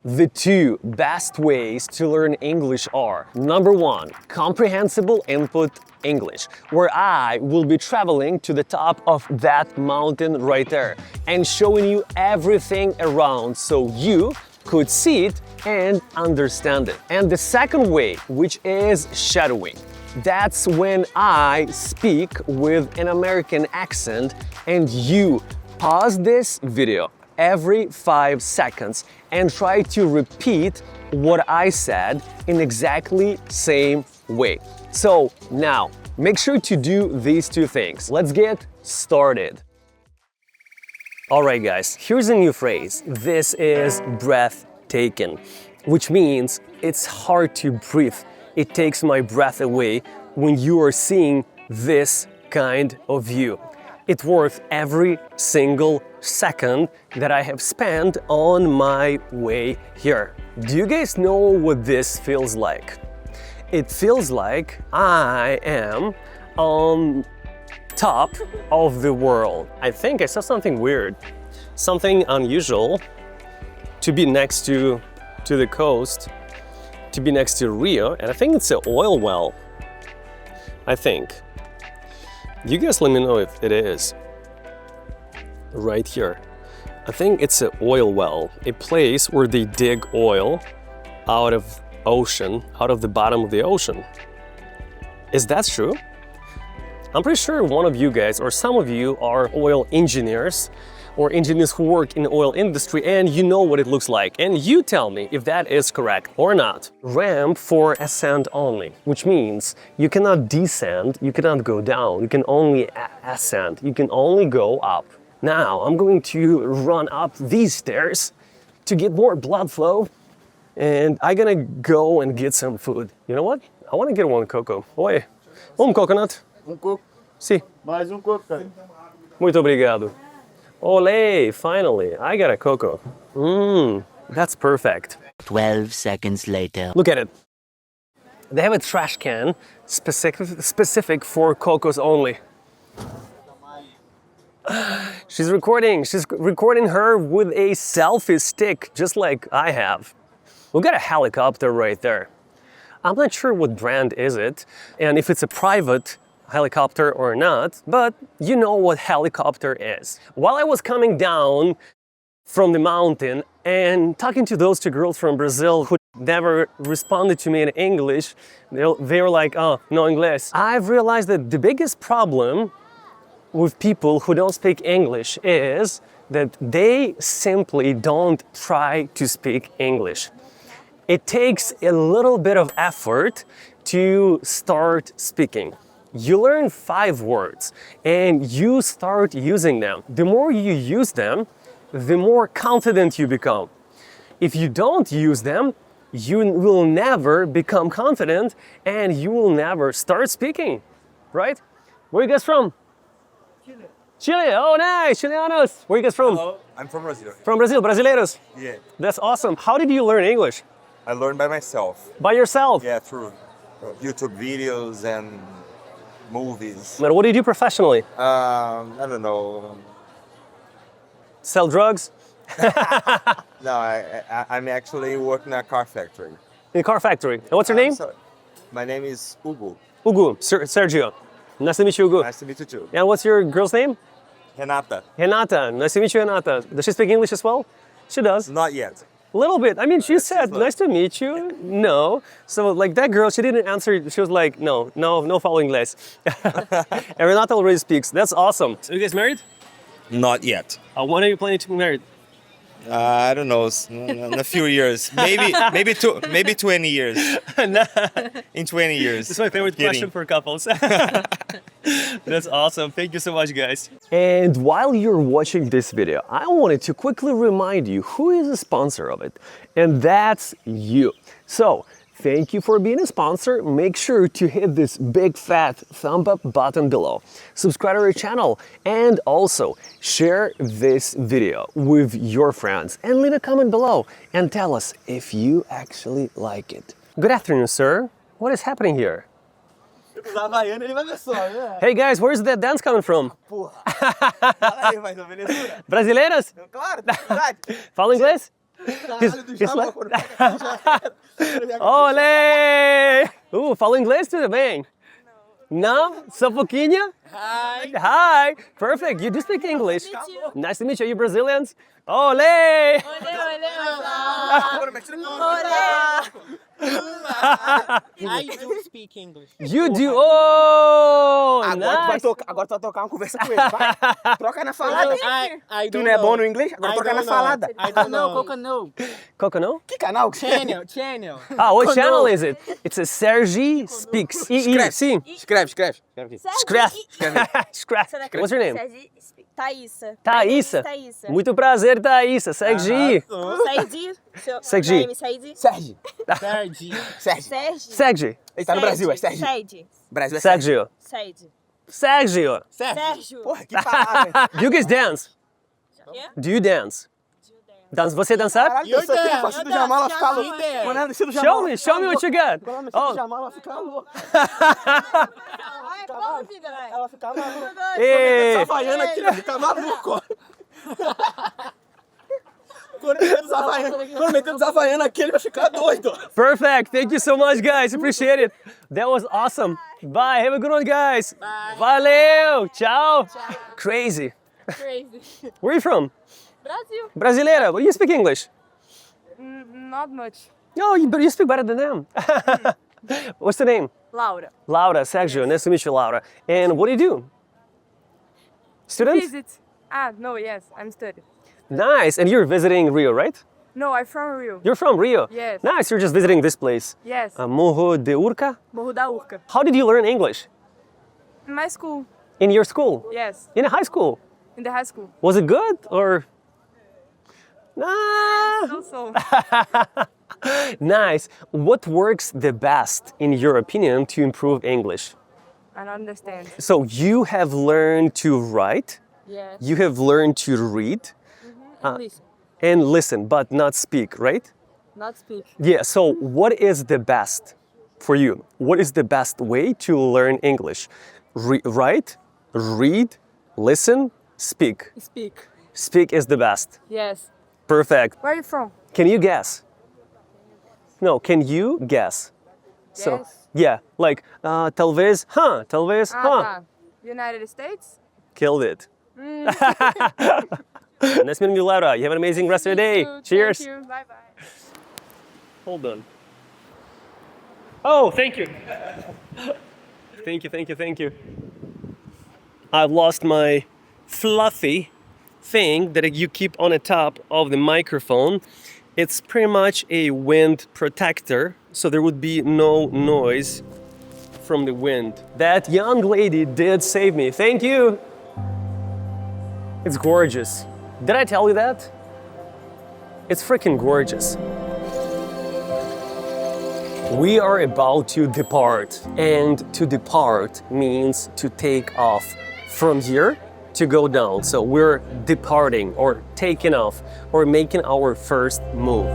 The two best ways to learn English are: number one, Comprehensible Input English, where I will be traveling to the top of that mountain right there and showing you everything around so you could see it and understand it. And the second way, which is shadowing. That's when I speak with an American accent and you pause this video every 5 seconds and try to repeat what I said in exactly same way. So now, make sure to do these two things. Let's get started. Alright guys, here's a new phrase. This is breathtaking, which means it's hard to breathe. It takes my breath away when you are seeing this kind of view. It's worth every single second that I have spent on my way here. Do you guys know what this feels like? It feels like I am on top of the world. I think I saw something weird, something unusual, to be next to the coast, to be next to Rio, and I think it's an oil well. I think. You guys let me know if it is. Right here. I think it's an oil well, a place where they dig oil out of ocean, out of the bottom of the ocean. Is that true? I'm pretty sure one of you guys or some of you are oil engineers or engineers who work in the oil industry and you know what it looks like. And you tell me if that is correct or not. Ramp for ascent only, which means you cannot descend, you cannot go down, you can only ascend, you can only go up. Now I'm going to run up these stairs to get more blood flow and I'm gonna go and get some food. You know what? I want to get one cocoa. Oi, coconut. Coco. Si. Mais coco, cara. Muito obrigado. Olé, finally, I got a cocoa. That's perfect. 12 seconds later. Look at it. They have a trash can specific for cocos only. She's recording her with a selfie stick, just like I have. We got a helicopter right there. I'm not sure what brand is it, and if it's a private helicopter or not, but you know what helicopter is. While I was coming down from the mountain and talking to those two girls from Brazil who never responded to me in English, they were like, oh, no English. I've realized that the biggest problem with people who don't speak English is that they simply don't try to speak English. It takes a little bit of effort to start speaking. You learn 5 words and you start using them. The more you use them, the more confident you become. If you don't use them, you will never become confident and you will never start speaking, right? Where are you guys from? Chile. Chile, oh nice, Chileanos. Where are you guys from? Hello, I'm from Brazil. From Brazil, Brasileiros. Yeah. That's awesome. How did you learn English? I learned by myself. By yourself? Yeah, through YouTube videos and movies. But what do you do professionally? I don't know. Sell drugs? No, I'm actually working at a car factory. In a car factory. And what's your name? So, my name is Hugo. Hugo, Sergio. Nice to meet you, Hugo. Nice to meet you too. And what's your girl's name? Renata. Renata. Nice to meet you, Renata. Does she speak English as well? She does. Not yet. A little bit. I mean, she said, nice to meet you. No. So like that girl, she didn't answer. She was like, no falo inglés. And Renata already speaks. That's awesome. So you guys married? Not yet. When are you planning to be married? I don't know. In a few years. Maybe 20 years. In 20 years. This is my favorite question for couples. That's awesome. Thank you so much, guys. And while you're watching this video, I wanted to quickly remind you who is a sponsor of it. And that's you. So, thank you for being a sponsor. Make sure to hit this big fat thumb up button below. Subscribe to our channel and also share this video with your friends and leave a comment below and tell us if you actually like it. Good afternoon, sir. What is happening here? Hey guys, where's that dance coming from? Brasileiras? Claro, Fala inglês? Olé! Fala inglês tudo bem? Não? Só pouquinho? Hi. Hi! Perfect, you do speak English. Nice to meet you. Are you Brazilians? Olé! I do speak English. You do? Oh, Agora nice. agora tu vai tocar uma conversa com ele, vai. Troca na falada. I Tu don't não é know. bom no inglês? Agora I troca na don't know. falada. I don't know. Coconut. Coconut? Que canal que você Channel. Ah, what channel is it? It's a Sergii Speaks. Sim. Escreve. Scratch. Scratch. What's your name? Thaísa. Thaísa. Thaísa. Muito prazer, Thaísa. Sergii. Saidi. Sergii. Saidi. Sergi. Sérgio. Sergii. Ele tá no Brasil, é Sergi. Saidi. Brasil é Sergi. Sergio. Saidi. Sergio. Sérgio. Porra, que palavra. Do you guys dance? Do you dance? Você dançar? Caralho, eu sou aquele facinho do Jamal, ela fica louca. Quando ela descer do Jamal, Show me what you got. Quando ela descer do Jamal, ela fica louca. Ela fica maluca. Hey. Havaiana aqui, ela fica maluco. Quando meter os Havaiana aqui, ele vai ficar doido. Perfect. Thank you so much, guys. Appreciate it. That was awesome. Bye. Have a good one, guys. Bye. Valeu. Ciao. Crazy. Where are you from? Brazil. Brasileira. Well, you speak English? Not much. No, you speak better than them. What's the name? Laura. Laura, Sergio. Nice to meet you, Laura. And what do you do? Student? Visit. No, yes, I'm studying. Nice. And you're visiting Rio, right? No, I'm from Rio. You're from Rio? Yes. Nice. You're just visiting this place. Yes. Morro de Urca? Morro da Urca. How did you learn English? In my school. In your school? Yes. In a high school? In the high school. Was it good or? Nah. So. Nice. What works the best, in your opinion, to improve English? I don't understand. So you have learned to write, Yes. you have learned to read Listen. and listen, but not speak, right? Not speak. Yeah, so what is the best for you? What is the best way to learn English? Write, read, listen, speak. Speak. Speak is the best. Yes. Perfect. Where are you from? Can you guess? No, can you guess? So, Guess? yeah, like, talvez, talvez, Tá. United States? Killed it. Nice meeting you, Laura. You have an amazing rest of your day. Cheers. Thank you. Bye-bye. Hold on. Oh, thank you. Thank you. I've lost my fluffy thing that you keep on the top of the microphone. It's pretty much a wind protector, so there would be no noise from the wind. That young lady did save me. Thank you. It's gorgeous. Did I tell you that? It's freaking gorgeous. We are about to depart, and to depart means to take off from here to go down. So we're departing or taking off or making our first move.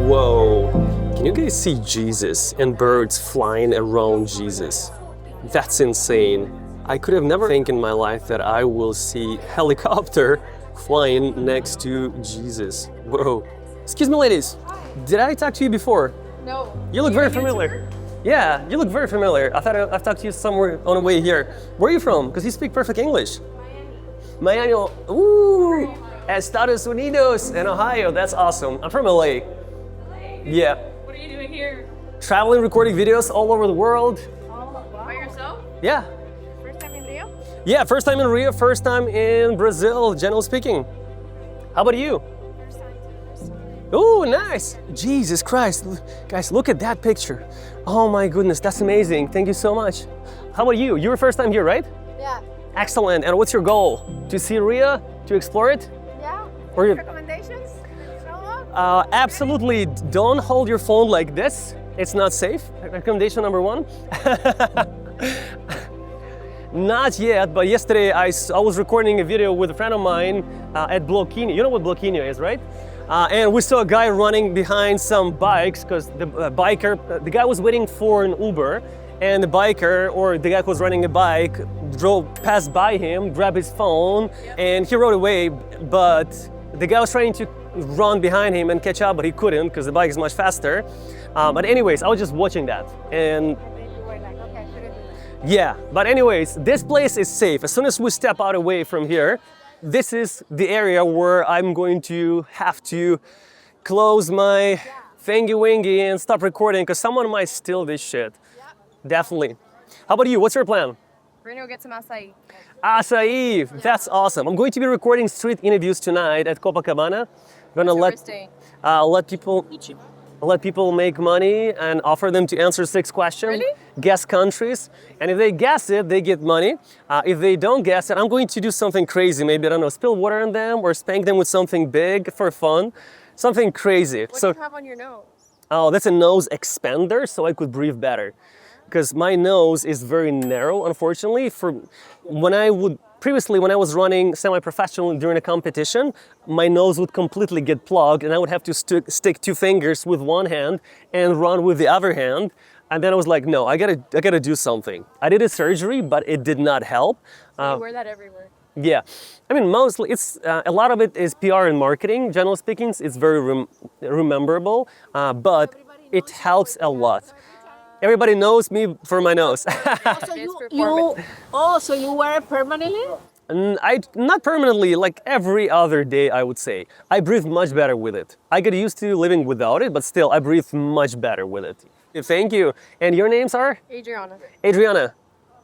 Whoa, can you guys see Jesus and birds flying around Jesus? That's insane. I could have never think in my life that I will see helicopter flying next to Jesus. Whoa. Excuse me, ladies. Did I talk to you before? No. You look very familiar. Yeah, you look very familiar. I thought I've talked to you somewhere on the way here. Where are you from? Because you speak perfect English. Miami. Ooh, Estados Unidos and Ohio. That's awesome. I'm from LA. Yeah. What are you doing here? Traveling, recording videos all over the world. By yourself? Yeah. First time in Rio? Yeah, first time in Rio, first time in Brazil, generally speaking. How about you? First time. Oh, nice. Jesus Christ. Guys, look at that picture. Oh my goodness, that's amazing. Thank you so much. How about you? You were first time here, right? Yeah. Excellent. And what's your goal? To see Rio? To explore it? Yeah. Or you... Recommendations? Show up? Absolutely. Don't hold your phone like this. It's not safe. Recommendation number one. Not yet, but yesterday I was recording a video with a friend of mine at Bloquinho. You know what Bloquinho is, right? And we saw a guy running behind some bikes because the guy was waiting for an Uber, and the biker or the guy who was running a bike passed by him, grabbed his phone, and he rode away. But the guy was trying to run behind him and catch up, but he couldn't because the bike is much faster. But anyways, I was just watching that, and You were like, okay, I shouldn't do that. yeah. But anyways, this place is safe. As soon as we step out away from here, this is the area where I'm going to have to close my thingy wingy and stop recording because someone might steal this shit. Definitely. How about you? What's your plan? We're gonna go get some acai. Acai, that's awesome. I'm going to be recording street interviews tonight at Copacabana. Gonna let people make money and offer them to answer 6 questions. Really? Guess countries, and if they guess it, they get money. If they don't guess it, I'm going to do something crazy. Maybe, I don't know, spill water on them or spank them with something big for fun. Something crazy. What do you have on your nose? Oh, that's a nose expander, so I could breathe better. Because my nose is very narrow, unfortunately. Previously, when I was running semi-professionally during a competition, my nose would completely get plugged and I would have to stick 2 fingers with one hand and run with the other hand. And then I was like, no, I gotta do something. I did a surgery, but it did not help. You wear that everywhere. Yeah, I mean, mostly it's a lot of it is PR and marketing. Generally speaking, it's very rememberable, but it helps a lot. Everybody knows me for my nose. So you wear it permanently? Not permanently, like every other day, I would say. I breathe much better with it. I get used to living without it, but still, I breathe much better with it. Thank you. And your names are? Adriana. Adriana.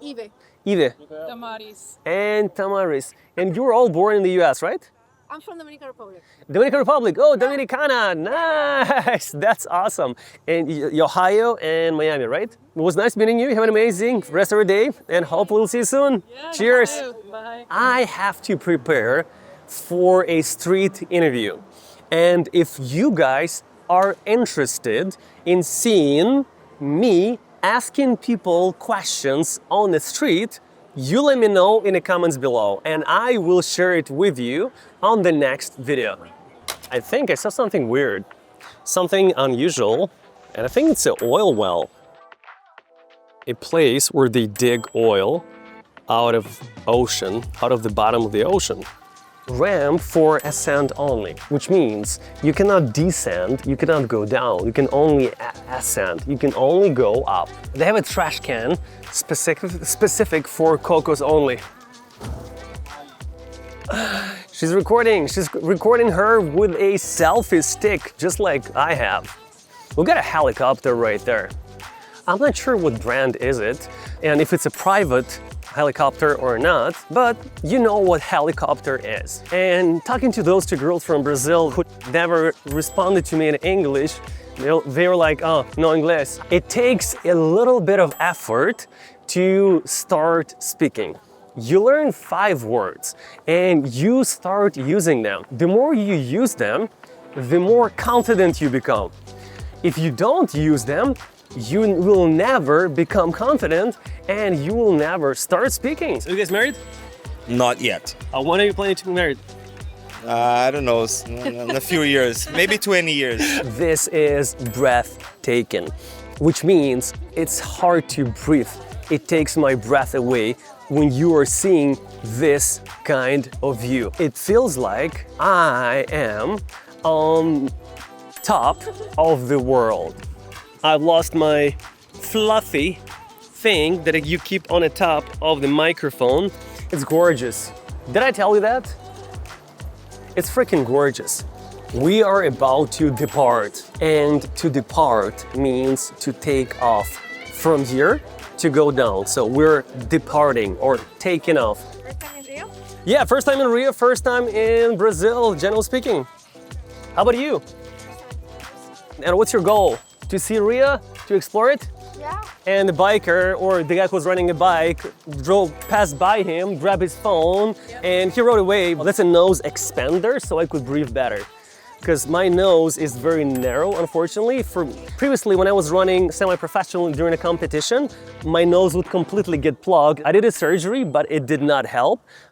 Eve. Eve. Damaris. And Tamaris. And you were all born in the US, right? I'm from Dominican Republic. Dominican Republic. Oh, Dominicana. Nice. That's awesome. And Ohio and Miami, right? It was nice meeting you. Have an amazing rest of your day and hope we'll see you soon. Yeah, Cheers. Bye. I have to prepare for a street interview. And if you guys are interested in seeing me asking people questions on the street, you let me know in the comments below and I will share it with you on the next video. I think I saw something weird, something unusual, and I think it's an oil well. A place where they dig oil out of the bottom of the ocean. Ramp for ascent only, which means you cannot descend, you cannot go down, you can only ascend, you can only go up. They have a trash can specific for cocos only. She's recording her with a selfie stick, just like I have. We got a helicopter right there. I'm not sure what brand is it, and if it's a private helicopter or not, but you know what helicopter is. And talking to those 2 girls from Brazil who never responded to me in English, they were like, oh, no Inglés. It takes a little bit of effort to start speaking. You learn 5 words and you start using them. The more you use them, the more confident you become. If you don't use them, you will never become confident and you will never start speaking. So you guys married? Not yet. When are you planning to be married? I don't know, in a few years, maybe 20 years. This is breathtaking, which means it's hard to breathe. It takes my breath away when you are seeing this kind of view. It feels like I am on top of the world. I've lost my fluffy thing that you keep on the top of the microphone. It's gorgeous. Did I tell you that? It's freaking gorgeous. We are about to depart, and to depart means to take off from here to go down. So we're departing or taking off. First time in Rio? Yeah, first time in Rio, first time in Brazil, generally speaking. How about you? And what's your goal? To see Rio? To explore it? Yeah. And the biker or the guy who was running a bike passed by him, grabbed his phone, and he rode away. That's a nose expander, so I could breathe better. Because my nose is very narrow, unfortunately. Previously, when I was running semi-professionally during a competition, my nose would completely get plugged. I did a surgery, but it did not help.